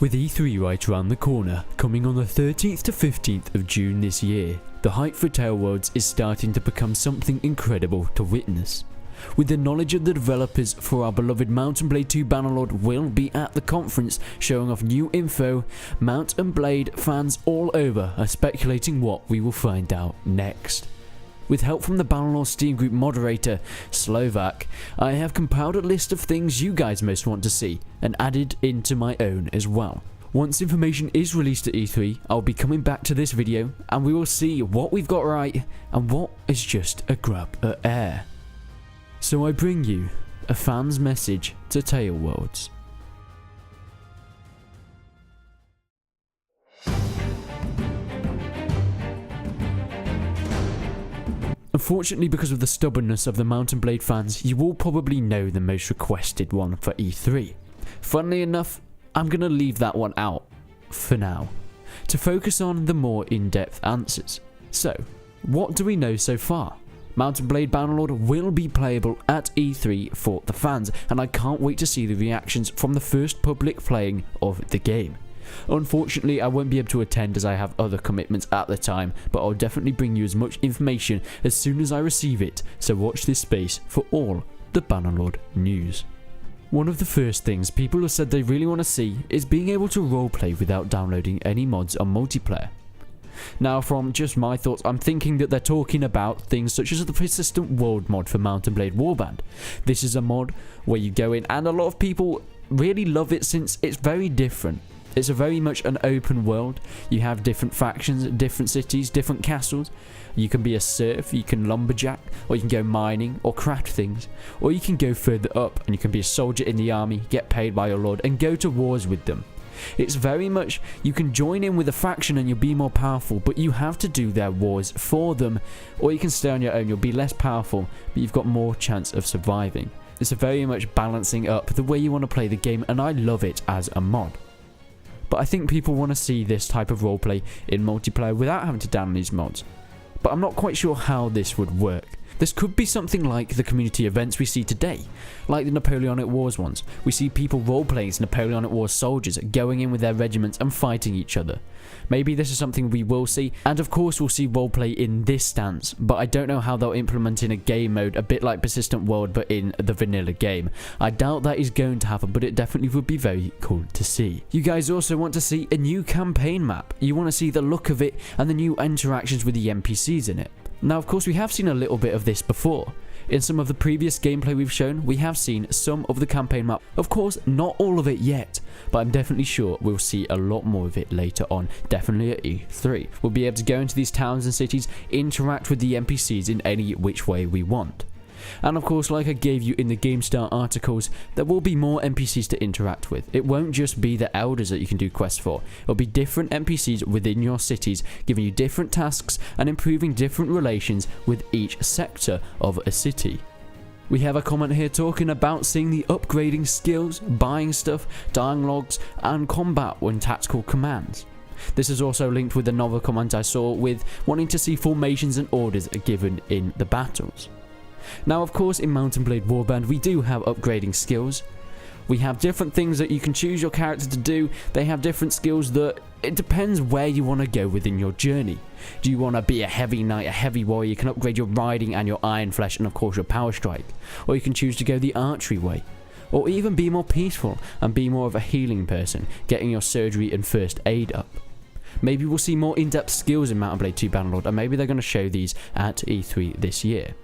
With E3 right around the corner, coming on the 13th to 15th of June this year, the hype for Tale Worlds is starting to become something incredible to witness. With the knowledge of the developers for our beloved Mount & Blade 2 Bannerlord will be at the conference showing off new info, Mount & Blade fans all over are speculating what we will find out next. With help from the Bannerlord Steam group moderator, Slovak, I have compiled a list of things you guys most want to see and added into my own as well. Once information is released at E3, I'll be coming back to this video and we will see what we've got right and what is just a grab at air. So I bring you a fan's message to Tale Worlds. Unfortunately, because of the stubbornness of the Mount & Blade fans, you will probably know the most requested one for E3. Funnily enough, I'm going to leave that one out for now, to focus on the more in-depth answers. So, what do we know so far? Mount & Blade Bannerlord will be playable at E3 for the fans, and I can't wait to see the reactions from the first public playing of the game. Unfortunately, I won't be able to attend as I have other commitments at the time, but I'll definitely bring you as much information as soon as I receive it, so watch this space for all the Bannerlord news. One of the first things people have said they really want to see is being able to roleplay without downloading any mods on multiplayer. Now, from just my thoughts, I'm thinking that they're talking about things such as the Persistent World mod for Mount & Blade Warband. This is a mod where you go in, and a lot of people really love it since it's very different. It's a very much an open world. You have different factions, different cities, different castles. You can be a serf, you can lumberjack, or you can go mining or craft things. Or you can go further up and you can be a soldier in the army, get paid by your lord, and go to wars with them. It's very much, you can join in with a faction and you'll be more powerful, but you have to do their wars for them. Or you can stay on your own, you'll be less powerful, but you've got more chance of surviving. It's a very much balancing up the way you want to play the game, and I love it as a mod. But I think people want to see this type of roleplay in multiplayer without having to download these mods. But I'm not quite sure how this would work. This could be something like the community events we see today, like the Napoleonic Wars ones. We see people roleplaying as Napoleonic Wars soldiers, going in with their regiments and fighting each other. Maybe this is something we will see, and of course we'll see roleplay in this stance, but I don't know how they'll implement in a game mode, a bit like Persistent World but in the vanilla game. I doubt that is going to happen, but it definitely would be very cool to see. You guys also want to see a new campaign map. You want to see the look of it and the new interactions with the NPCs in it. Now, of course, we have seen a little bit of this before. In some of the previous gameplay we've shown, we have seen some of the campaign map. Of course, not all of it yet, but I'm definitely sure we'll see a lot more of it later on, definitely at E3. We'll be able to go into these towns and cities, interact with the NPCs in any which way we want. And of course, like I gave you in the GameStar articles, there will be more NPCs to interact with. It won't just be the elders that you can do quests for. It'll be different NPCs within your cities, giving you different tasks and improving different relations with each sector of a city. We have a comment here talking about seeing the upgrading skills, buying stuff, dying logs, and combat when tactical commands. This is also linked with another comment I saw with wanting to see formations and orders given in the battles. Now, of course, in Mount & Blade Warband, we do have upgrading skills. We have different things that you can choose your character to do. They have different skills that it depends where you want to go within your journey. Do you want to be a heavy knight, a heavy warrior? You can upgrade your riding and your iron flesh and, of course, your power strike. Or you can choose to go the archery way. Or even be more peaceful and be more of a healing person, getting your surgery and first aid up. Maybe we'll see more in-depth skills in Mount & Blade 2 Bannerlord, and maybe they're going to show these at E3 this year.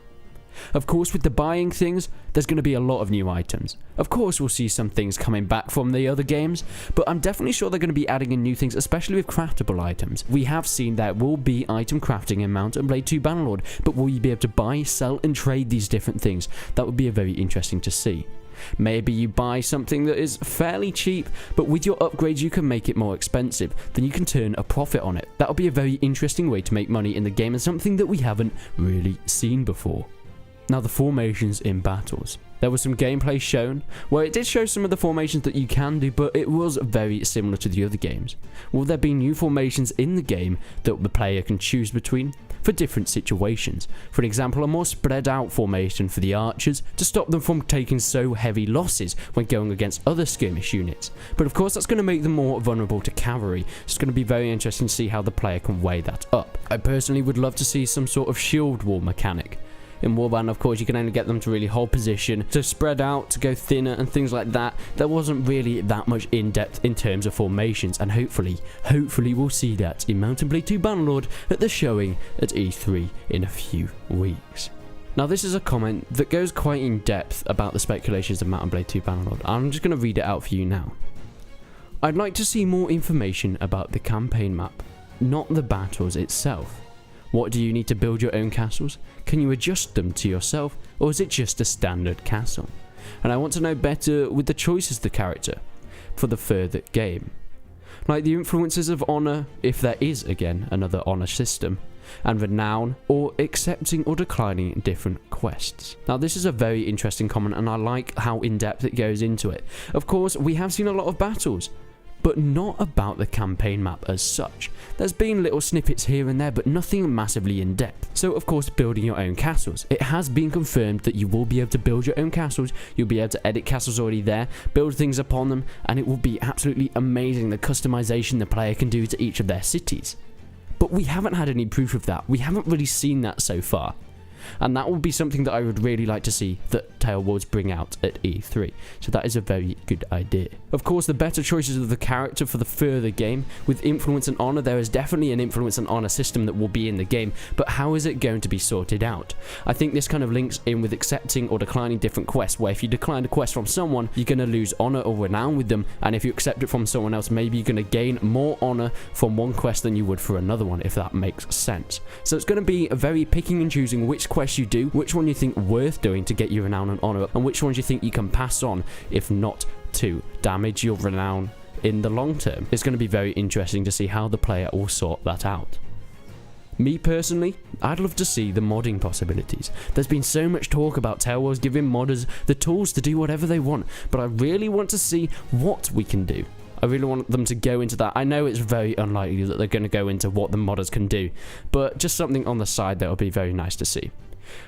Of course, with the buying things, there's going to be a lot of new items. Of course, we'll see some things coming back from the other games, but I'm definitely sure they're going to be adding in new things, especially with craftable items. We have seen there will be item crafting in Mount & Blade 2 Bannerlord, but will you be able to buy, sell, and trade these different things? That would be very interesting to see. Maybe you buy something that is fairly cheap, but with your upgrades you can make it more expensive, then you can turn a profit on it. That would be a very interesting way to make money in the game and something that we haven't really seen before. Now, the formations in battles. There was some gameplay shown where it did show some of the formations that you can do, but it was very similar to the other games. Will there be new formations in the game that the player can choose between for different situations? For example, a more spread out formation for the archers to stop them from taking so heavy losses when going against other skirmish units. But of course, that's going to make them more vulnerable to cavalry. It's going to be very interesting to see how the player can weigh that up. I personally would love to see some sort of shield wall mechanic. In Warband, of course, you can only get them to really hold position, to spread out, to go thinner and things like that. There wasn't really that much in-depth in terms of formations, and hopefully we'll see that in Mount & Blade 2 Bannerlord at the showing at E3 in a few weeks. Now, this is a comment that goes quite in depth about the speculations of Mount & Blade 2 Bannerlord. I'm just going to read it out for you now. I'd like to see more information about the campaign map, not the battles itself. What do you need to build your own castles? Can you adjust them to yourself, or is it just a standard castle? And I want to know better with the choices of the character for the further game. Like the influences of honour, if there is again another honour system, and renown, or accepting or declining different quests. Now, this is a very interesting comment, and I like how in-depth it goes into it. Of course, we have seen a lot of battles, but not about the campaign map as such. There's been little snippets here and there, but nothing massively in depth. So of course, building your own castles. It has been confirmed that you will be able to build your own castles, you'll be able to edit castles already there, build things upon them, and it will be absolutely amazing the customization the player can do to each of their cities. But we haven't had any proof of that. We haven't really seen that so far. And that will be something that I would really like to see that Tailworlds bring out at E3. So that is a very good idea. Of course, the better choices of the character for the further game. With influence and honor, there is definitely an influence and honor system that will be in the game, but how is it going to be sorted out? I think this kind of links in with accepting or declining different quests, where if you decline a quest from someone, you're going to lose honor or renown with them, and if you accept it from someone else, maybe you're going to gain more honor from one quest than you would for another one, if that makes sense. So it's going to be a very picking and choosing which quest you do, which one you think worth doing to get your renown and honor up, and which ones you think you can pass on if not to damage your renown in the long term. It's going to be very interesting to see how the player will sort that out. Me personally, I'd love to see the modding possibilities. There's been so much talk about Tailworlds giving modders the tools to do whatever they want, but I really want to see what we can do. I really want them to go into that. I know it's very unlikely that they're going to go into what the modders can do, but just something on the side that would be very nice to see.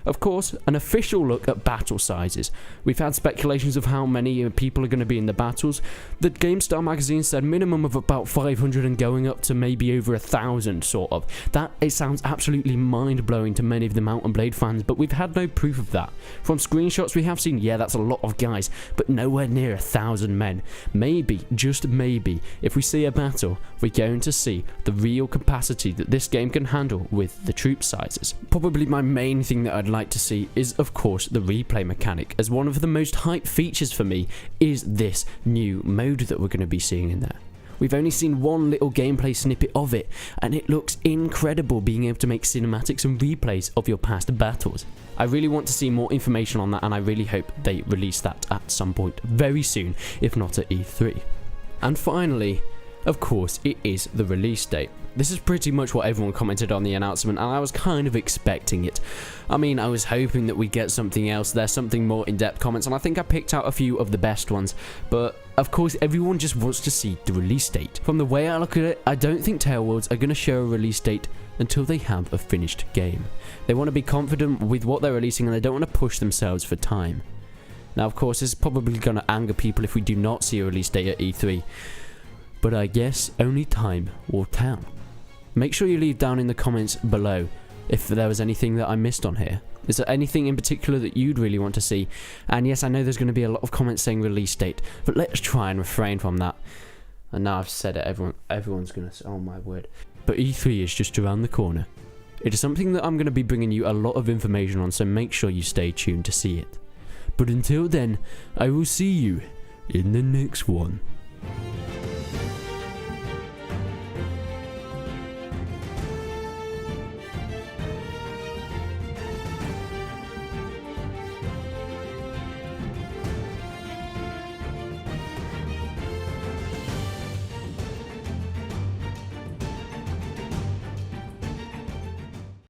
Of course, an official look at battle sizes. We've had speculations of how many people are going to be in the battles. The GameStar magazine said minimum of about 500 and going up to maybe over 1,000 sort of. It sounds absolutely mind-blowing to many of the Mount & Blade fans, but we've had no proof of that. From screenshots we have seen, yeah, that's a lot of guys, but nowhere near 1,000 men. Maybe, just maybe, if we see a battle, we're going to see the real capacity that this game can handle with the troop sizes. Probably my main thing that I'd like to see is, of course, the replay mechanic, as one of the most hyped features for me is this new mode that we're going to be seeing in there. We've only seen one little gameplay snippet of it, and it looks incredible being able to make cinematics and replays of your past battles. I really want to see more information on that, and I really hope they release that at some point very soon, if not at E3. And finally, of course, it is the release date. This is pretty much what everyone commented on the announcement, and I was kind of expecting it. I mean, I was hoping that we'd get something else there, something more in-depth comments, and I think I picked out a few of the best ones, but of course everyone just wants to see the release date. From the way I look at it, I don't think Tailworlds are going to show a release date until they have a finished game. They want to be confident with what they're releasing, and they don't want to push themselves for time. Now, of course, this is probably going to anger people if we do not see a release date at E3, but I guess only time will tell. Make sure you leave down in the comments below if there was anything that I missed on here. Is there anything in particular that you'd really want to see? And yes, I know there's going to be a lot of comments saying release date, but let's try and refrain from that. And now I've said it, everyone's going to say, oh my word. But E3 is just around the corner. It is something that I'm going to be bringing you a lot of information on, so make sure you stay tuned to see it. But until then, I will see you in the next one.